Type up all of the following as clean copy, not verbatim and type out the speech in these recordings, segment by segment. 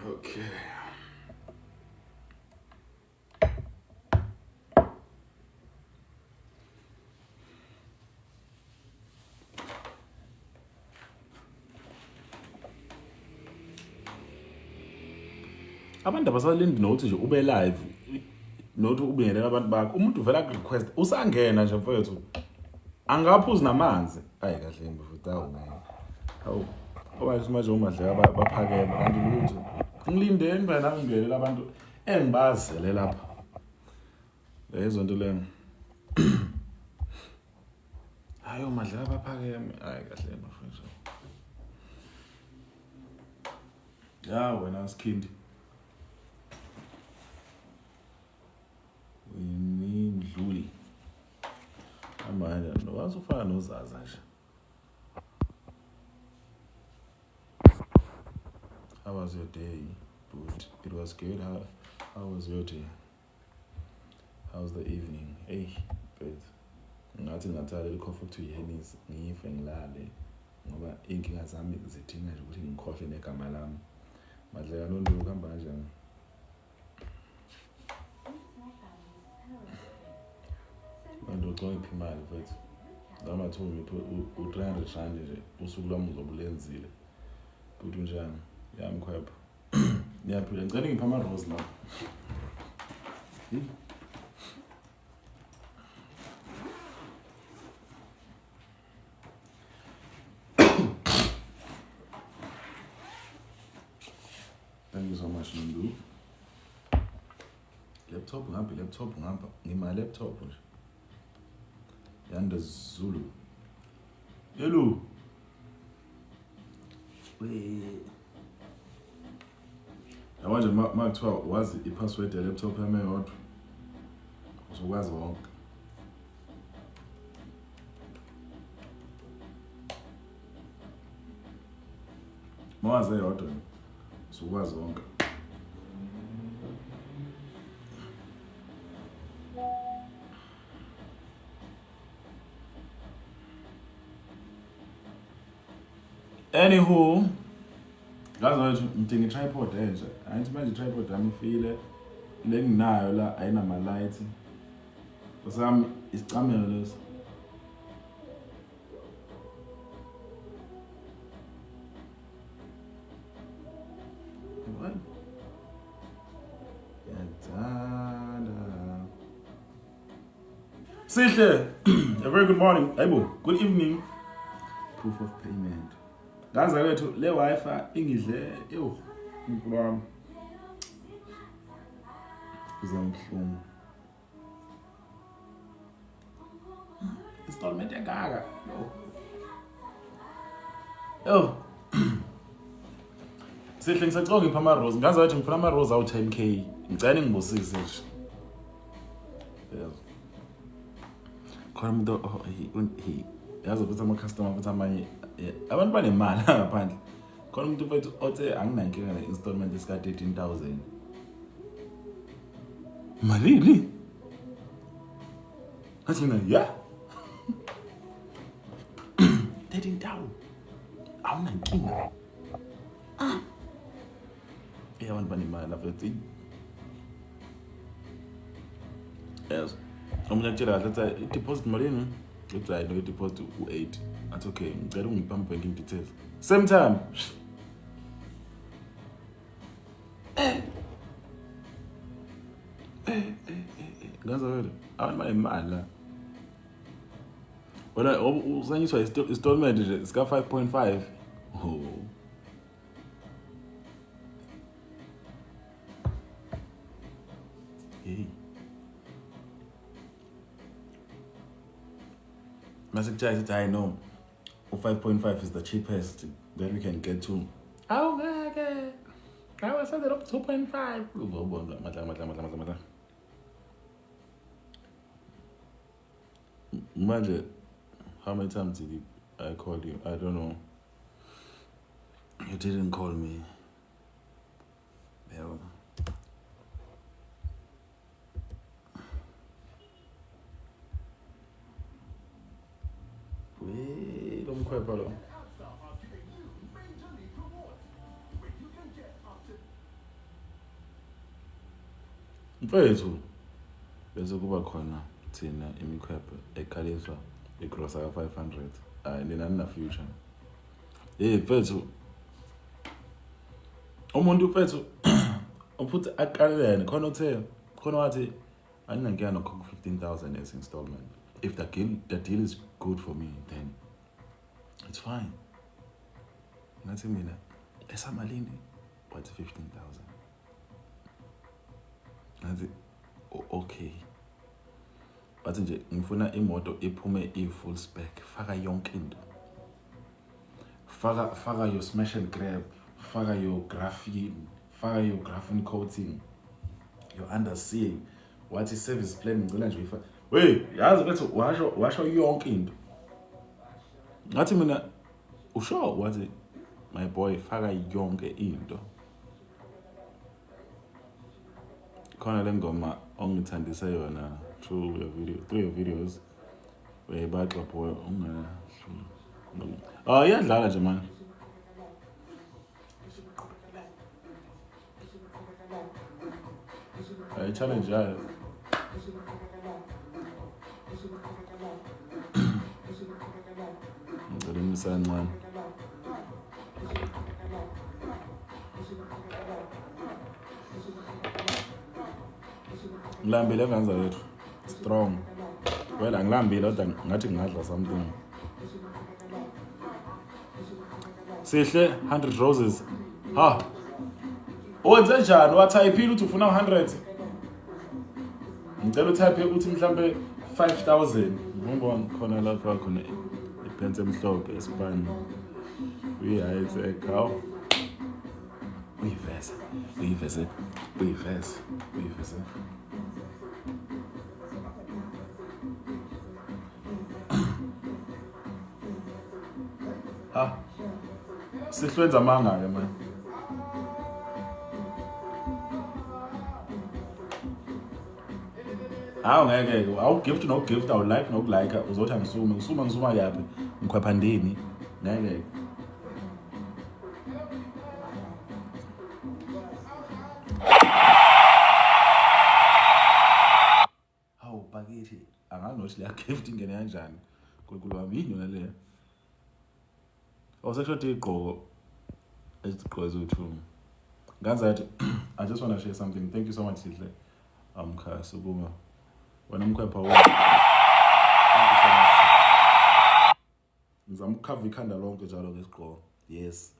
Okay. Abantu abasalindi nokuthi nje ube live nokuthi ubingelela abantu bakho. Umuntu uvela ku-request usangena nje mfowethu. Angaphuzi namanzi. Hayi kahle mfowethu awungeke. Hawu. Owathi manje umadlela baphakeme kanti lutho. Ngilindeni mina nami ngingelela abantu engibazele lapha. Lezo nto le. Hayi umadlela baphakeme. Hayi kahle mfowethu. Ya wena skindi. Ndluli. Amanye nowasufana nozaza nje. How was your day? Good. It was good. How was your day? How's the evening? Hey, but ngathi ngathatha ikhofi to Yenis ngife ngilale ngoba inkinga zami zidinga nje ukuthi ngikhohle negama lami. Madlela lo nto uhamba kanjani? Manje ucongipha imali mfethu. Ngama thomi ngipho u300 rand nje usuku lwami uzobulenzile. Futhi njani? Yamkhwepha. Niyaphila ngicela ngipha ama rose la. Thank you so much Ndu. Laptop ngapha. Ngima laptop nje. Yanda Zulu. Hello. Yabanje makuthiwa wazi ipassword ye-laptop yami eyodwa. Uzokwazi wonke. Mawazi eyodwa. Uzokwazi wonke. Anywho, ngazi ngidinga i-tripod enje. Angithi manje i-tripod yami ifile le nginayo la ayinama light. Usami isicamelo leso. What? Sihle. A very good morning. Ayibo, good evening. Proof of payment. Ngaza kwethu le Wi-Fi ingidle unkulu wami. Uzamhlungu. Installment engaka. Yo. Sihle ngisacela ngipha ama rose. Ngaza kwethu ngifuna ama rose awu 10k. Ngicela ngibusise nje. Khona umuntu yazi ukuthi ama customer ukuthi amanye abantu banemali ngaphandle. Khona umuntu mfethu othe anginankinga le installment esika 13000. Malini? Athi mina yeah. 13000. Awunankinga. Abantu banemali lapha ethi. Yes. Umuntu akutshela kahle ukuthi i-deposit malini? It's right, no deposit u8. That's okay. Ngicela ungipha ama banking details. Same time. Ngaza wena. Abantu banemali la. Wena usanyiswa installment nje sika 5.5. Oh. Hey. Mase I know 5.5 is the cheapest that we can get to. Oh, okay. I was set it up 2.5. Imagine how many times did I call you? I don't know. You didn't call me. Hell. Wait, don't quite follow. Mfethu bese kuba khona thina imikhwephe ekhaliswa igrosa ka 500. Hayi nina nina future. Mfethu umuntu mfethu uphuthi aqalelene khona uthe khona wathi anginankinga nokhokha 15,000 as installment. If the deal is good for me, then it's fine. Ngathi mina esamalini wathi 15,000. Ngathi okay. Bathi nje ngifuna imoto iphume i-full spec, faka yonke into. Faka your smash and grab, faka your graphene, faka your graphene coating, your underseal. What is service plan ngicela nje uyifa. Wey, yazi bethi washo yonke into. Ngathi mina usho wathi my boy faka yonke into. Khona le ngoma ongithandise yona through your videos. Wey baxapho unga. Iyadlala nje man. Challenge yayo. Ngicela imisancane. Ngilambile kanza yethu. Strong. Well, angilambile kodwa ngathi ngadla something. Sihle 100 roses. Ha. Wenze njani? Watype uthi ufuna 100. Ngicela utype uthi mhlambe 5,000. Ngibona khona lapha khona ipense emhlophe eSpan. Uyayithe ekhao. Uyiveze. Ha. Sihlwenza manga ke man. Ngeke awugift no gift awu like no like uzothi ngisuma yapi ngikhwepha ndini ngeke. Hawu pakithi anganothi le gift ingene kanjani kunkulu wami yini yona le. Awusashoti igqoko ezigqoko ezothu. Nganzathi I just want to share something. Thank you so much Sihle. Khasi kuma. Wena mkhwepha wona. Thank you so much. Ngizama ukukhava ikhanda lonke njalo ngesigqoko. Yes.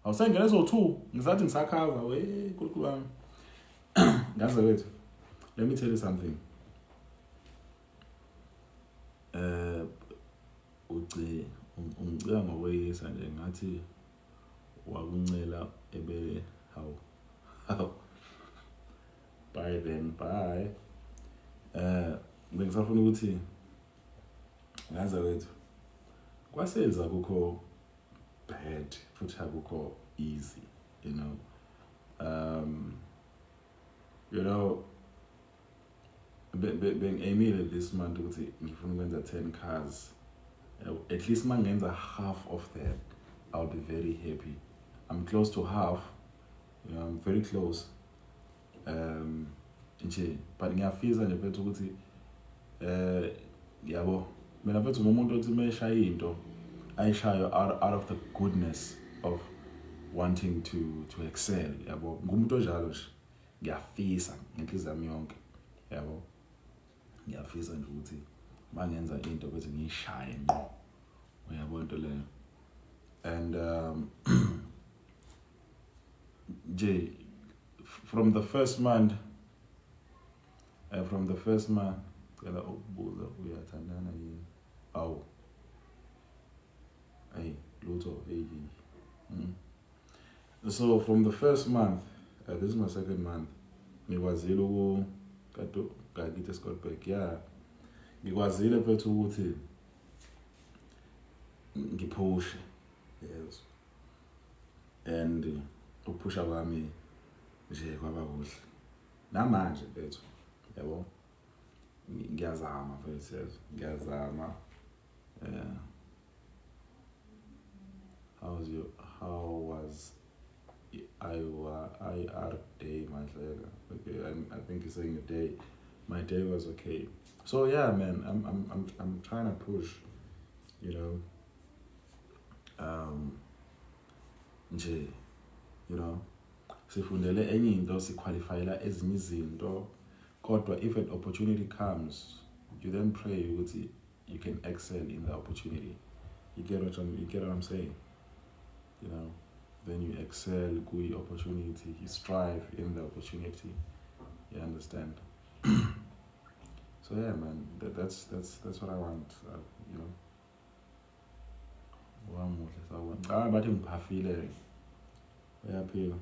Awusengene ezo2 ngizathi ngisakhava kunkulu wami. Ngaze wethu. Let me tell you something. Ungicela ngokweyisa nje ngathi wakuncela ebe how bye then bye. Ngisafuna ukuthi ngaza wethu kwasenza kukho bad futhi akukho easy, you know being aimile this month ukuthi ngifuna ukwenza 10 cars. At least mangenza half of that, I'll be very happy. I'm close to half, you know, I'm very close. Nje but ngiyafisa nje mfethu ukuthi yabo mina mfethu umuntu othi meshaya into ayishayo out of the goodness of wanting to excel, yabo ngumuntu onjalo nje. Ngiyafisa ngenhliziyo yami yonke, yabo ngiyafisa nje ukuthi mangenza into bese ngiyishaye ngqo uyabona into leyo and nje from the first month cela ukubuza uyathandana yini awu hey lutho hey so from the first month this is my second month ngikwazile ngakithi eScottburg ngikwazile mfethu ukuthi ngiphushe yes and ukuphusha kwami nje kwaba kuhle namanje mfethu yabo ngiyazama mfethu ngiyazama how was IR day Mandlela? Okay, I think you're saying a day. My day was okay. So yeah, man, I'm trying to push, you know. Nje, you know, sifundele enye into siqualifyela ezinye izinto kodwa if an opportunity comes you then pray ukuthi you can excel in the opportunity. You get what I'm saying? You know, then you excel kui opportunity, you strive in the opportunity. You understand? So yeah, man, that's what I want, you know. Bathi ngiphafile uyaphila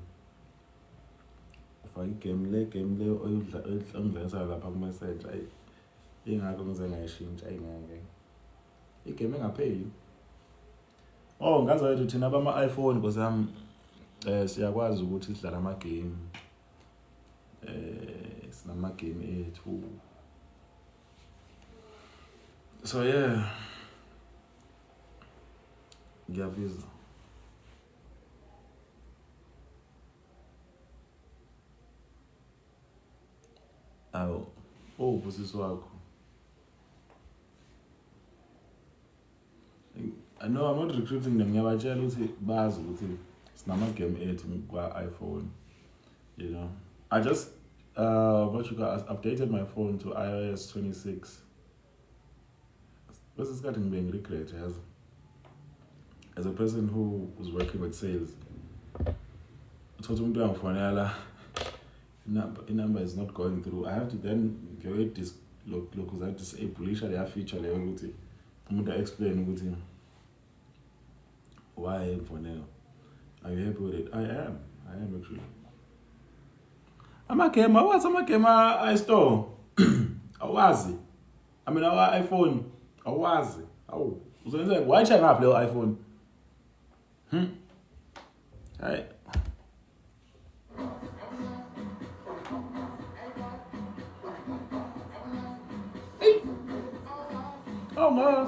ufaka game le oyidlala lapha ku message ingakho ngize ngayishintsha ingeke igame engapheli ngazi wethu thina bama iPhone ngosami siyakwazi ukuthi sidlala ama game sinama game ethu so yeah ngiyabizwa ubusisi wakho I know I'm not recruiting them ngiyabatshela ukuthi bazi ukuthi sinama game ethu kwa iPhone, you know. I just updated my phone to iOS 26 bese isikhathi ngibe ngiregret as a person who was working with sales uthola umuntu uyangifonela number is not going through. I have to then go look that disable leya feature leyo ukuthi umuntu explain ukuthi why imfonela. Are you happy with it? I am actually. Amagame iStore awazi. I mean our iPhone awazi. Awu uzonise why check ngaphi leyo iPhone? Hayi. Oh man.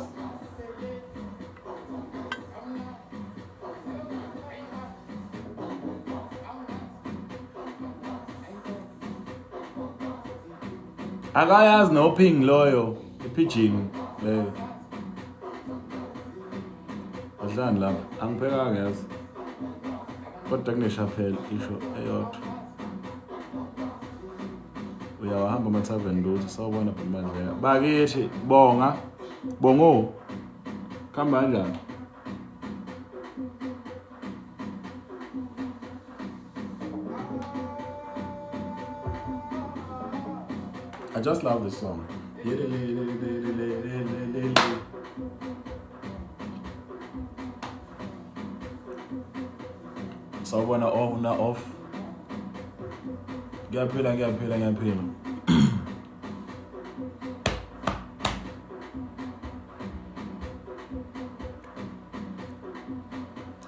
Akayazi no ping loyo ipigeon leyo. Adlani lapha angipheka ngazi. Kodwa kuneshaphela isho eyodwa. Uyawahamba ama-tavern lutho sawubona Mandlela. Bakithi bongo. Khamba kanjani? I just love this song. Sawubona on na off. Ngiyaphila.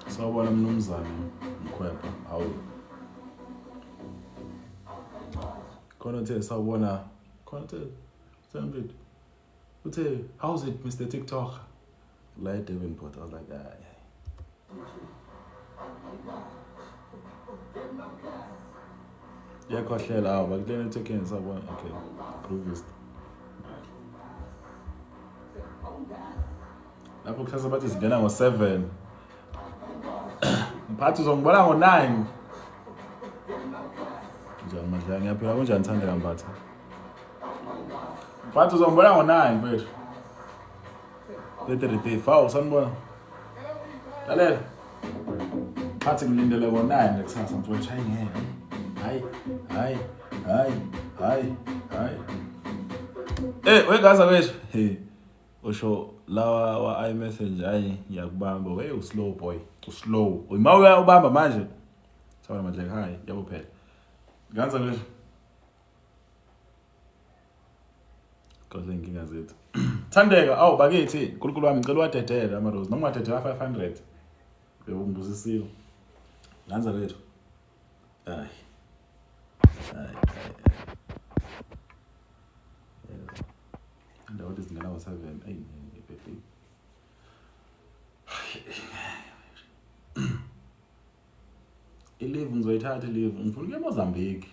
Sawubona mnumzane Mkhwepha. Hawu. Khona uthe sawubona. Khona uthe Sandbit. Uthe how's it Mr. TikTok? Like Devonport. I was like yeah, khohlela but then it's okay sawubona. Okay. Previous. Lapho kuhlasa bathi singena ngo7. Mphathi uzongibona ngo9. Njani Mandlela ngiyaphila kunjani Thandeka Mbatha? Mphathi uzongibona ngo9 mfethu. 33 sanibona. Lalela. Phathi ngilindele ngo9 lekusasa mfowethu hayi ngeke. Hayi. Wegaza wethu. Usho lawa wa iMessage hayi ngiyakubamba. Uslow boy. Uslow. Uma uyabamba manje. Sawona manje hayi yabo phela. Ganza wethu. Kodwa inkinga zethu. Thandeka bakithi uNkulunkulu wami ngicela wadedela amaRose noma wadedela 500. Bengibuzisile. Ganza wethu. Hayi. Ndawo izingana wa7 baby. Ilive ngizoyithatha ilive ngifuna ukuya eMozambique.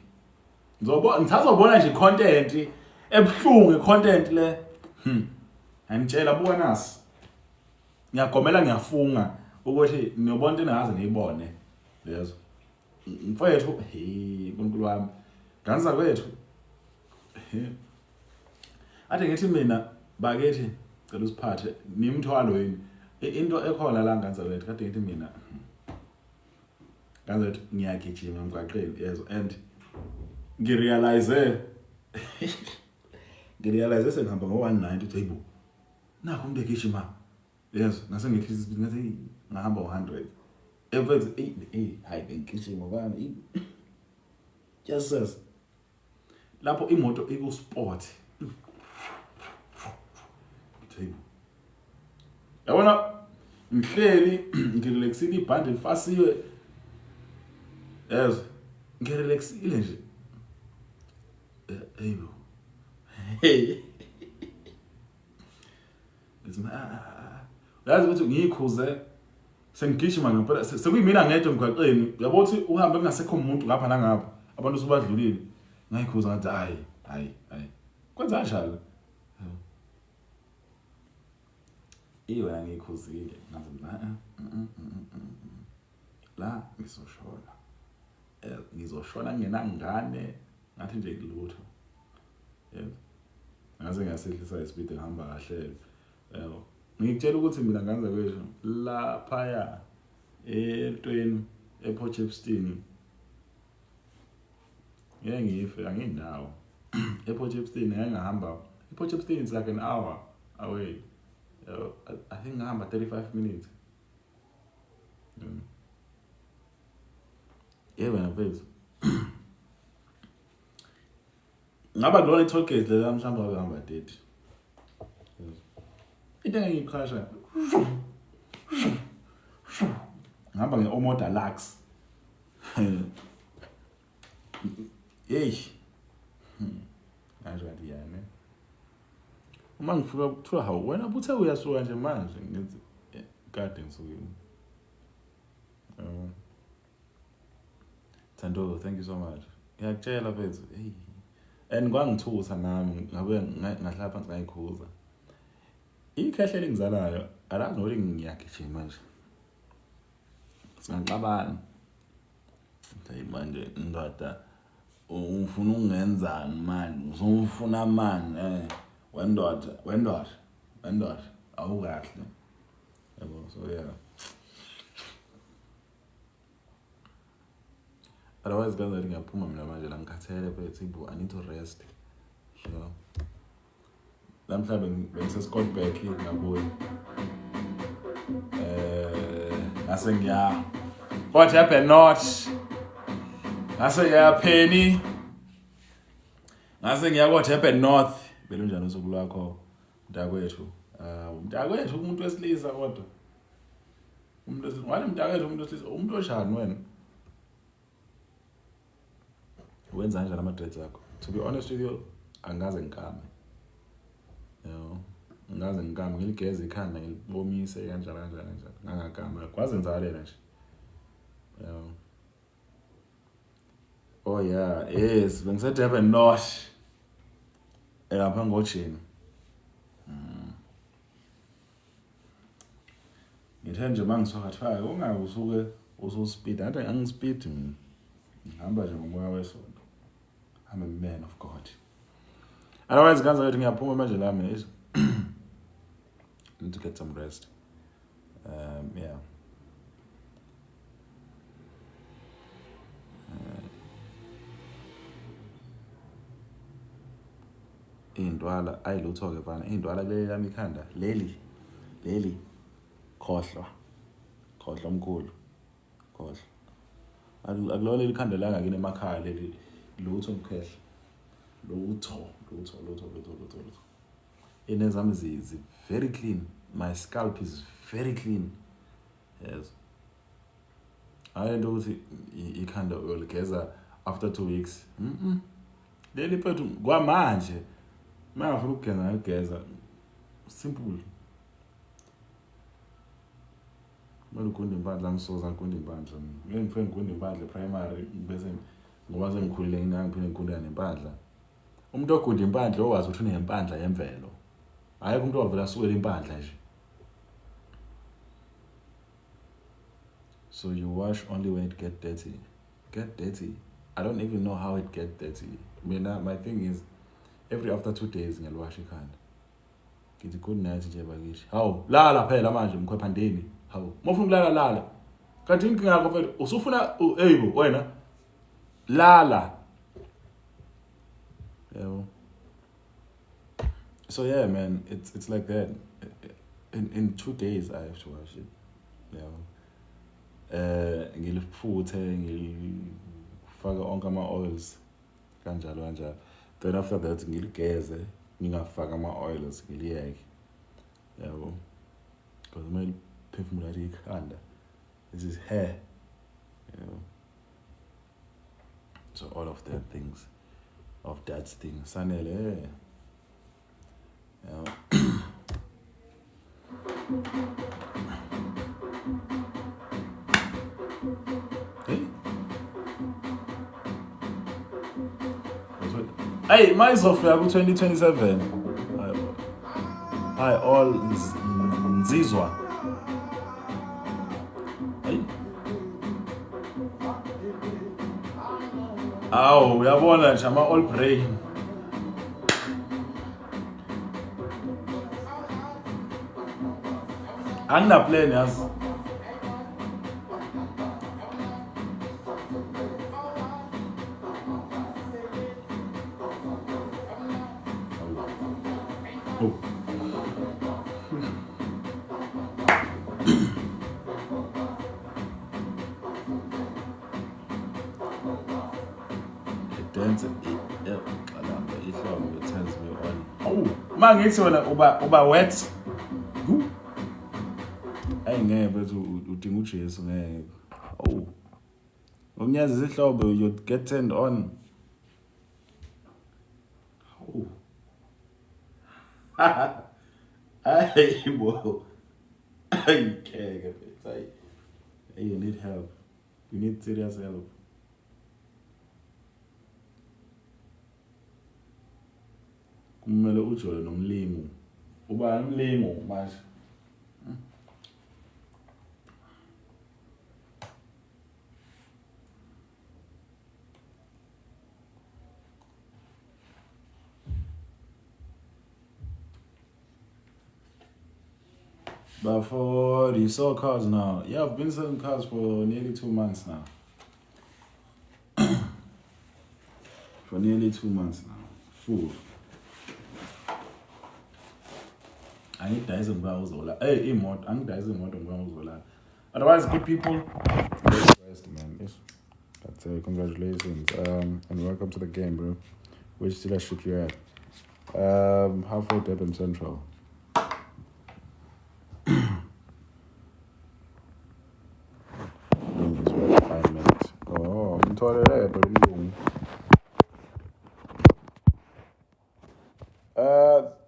Ngithazobona nje content ebuhlungu content le. Angitshela buka nasi. Ngiyagomela ngiyafunga ukuthi niyobona into engaze ngiyibone lezo. Mfowethu uNkulunkulu wami. Ganza kwethu. Ade ngithi mina bakethi cela usiphathe nimthwalo yini. Into ekhona la Ganza kwethu kade ngithi mina. Ganza kwethu ngiyagijima emgwaqeni yezo and ngirealize sengihamba ngo190 uthi hayibo nakho umuntu egijima yezo ngase ngihlisa ngathi ngahamba u100 every hayi ngigijima bani just says lapho imoto ikusport hayibo yabona ngihleli ngirelaxile ibhande lifasiwe yezo ngirelaxile nje hayibo Yazi ukuthi ngiyikhuze sengigijima ngempela sekuyimina ngedwa emgwaqeni yabo ukuthi uhambe kungasekho umuntu ngapha nangapha abantu subadlulile ngayikhuza ngathi hayi kwenza kanjalo iwe ngiyikhuzile ngathi la ngizoshona ngenangane ngathi nje kulutho yebo ngaze ngasehlisa ispeed ehamba kahle yebo ngikutshela ukuthi mina Ganza kwethu lapha ya etweni ePortshepstone ngeke ngife anginawo ePortshepstone ngangihamba ePortshepstone is like an hour away I think ngihamba 35 minutes yebo mfethu ngaba kulona i-toll gate lela mhlawumbe ngihamba 30 into engiyikhasha ngihamba ngeOmoda Lux kanjani yani uma ngifika kuthiwa hawu wena buthe uyasuka nje manje ngithi kade ngisukile Thando thank you so much ngiyakutshela mfethu and kwangithusa nami ngabe ngahlala phansi ngayikhuza ikhehle lengizalayo alazi nokuthi ngiyagijima manje singaqabana hayi manje ndoda ufuna ungenzani manje uzofuna manje wendoda awukahle yabo so yeah otherwise Ganza ngiyaphuma mina manje la ngikhathele mfethu ibo I need to rest you know namhlanje bengisescottback ngabuye ngase ngiya what happened not ngase ngiya Penny ngase ngiya what happened north belunjani usuku lwakho mntakwethu umuntu wesilisa kodwa umuntu wesilisa umuntu oshani wena wenza kanjani ama-dreads akho to be honest with you angaze ngikame ngaze ngikame ngiligeze ikhanda ngilibomise kanjalo ngangakama kwaze ngizalela nje oh yeah yes bengiseDurban North lapha ngojini ngithe nje mangisuka thaya ungabe usuke ususpeed ade angispeed mina ngihamba nje ngomoya wesonto I'm a man of God otherwise Ganza wethu ngiyaphuma manje la mina Need to get some rest. Yeah. Iy'ntwala ayilutho-ke fana iy'ntwala kuleli lami ikhanda leli khohlwa mkhulu khohlwa akulona leli khanda langakini emakhaya leli lutho mkhehla lutho inezami very clean. My scalp is very clean. Yes. Hayi into ukuthi ikhanda uyoligeza after 2 weeks. Leli phethu kwamanje mangafuna ukugeza ngigeza simple. Manje ukunda impandla ngisoza ngikunda impandla. Ngifike ngikunda impandla primary bese ngoba sengikhulile ngiphinde ngikunda nempandla. Umuntu ogunda impandla owazi ukuthi unempandla yemvelo. Hayi umuntu ovela asukela impandla nje. So you wash only when it get dirty. Get dirty. I don't even know how it get dirty. My thing is every after 2 days ngiyaliwash ikhanda. Ngithi good night nje bakithi. Hawu lala phela manje mkhwephandeni. Hawu mofuna lala. Kanti inkinga yakho phela usufuna bo wena lala. Yeah. So yeah, man, it's like that. In 2 days I have to wash it. Yeah. Ngilifuthe ngifaka onke ama-oils kanjalo. Then after that ngiligeze ngingafaka ama-oils ngiliyeke. Yabo. Because kumele phefumula ikhanda. This is hair. So all of that things. Of that thing. Sanele. Hey, myself aku 2027. Hi all nzizwa. Hey. Aw, uyabona nje ama all brain. Angina plan yazi. Dance kalamba ihlobo it turns me on. Mangithi wena uba wet. Ngeke bethu udinga uJesu ngeke. Unyazi isihlobo you get turned on. Hey bo. Ngeke bethu. You need help. You need serious help. Kumele ujole nomlimu. Uba umlimu manje. But for the sold cars now, yeah, I've been selling cars for nearly 2 months now. For nearly 2 months now. Full. I need Dyson Bowser. Hey, I need Dyson Bowser. Otherwise, good people. Rest, man. Yes. That's it. Congratulations. And welcome to the game, bro. Which dealership you at? Halfway Durban Central.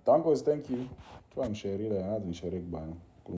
Dankos, thank you. Try and share it. I didn't share it.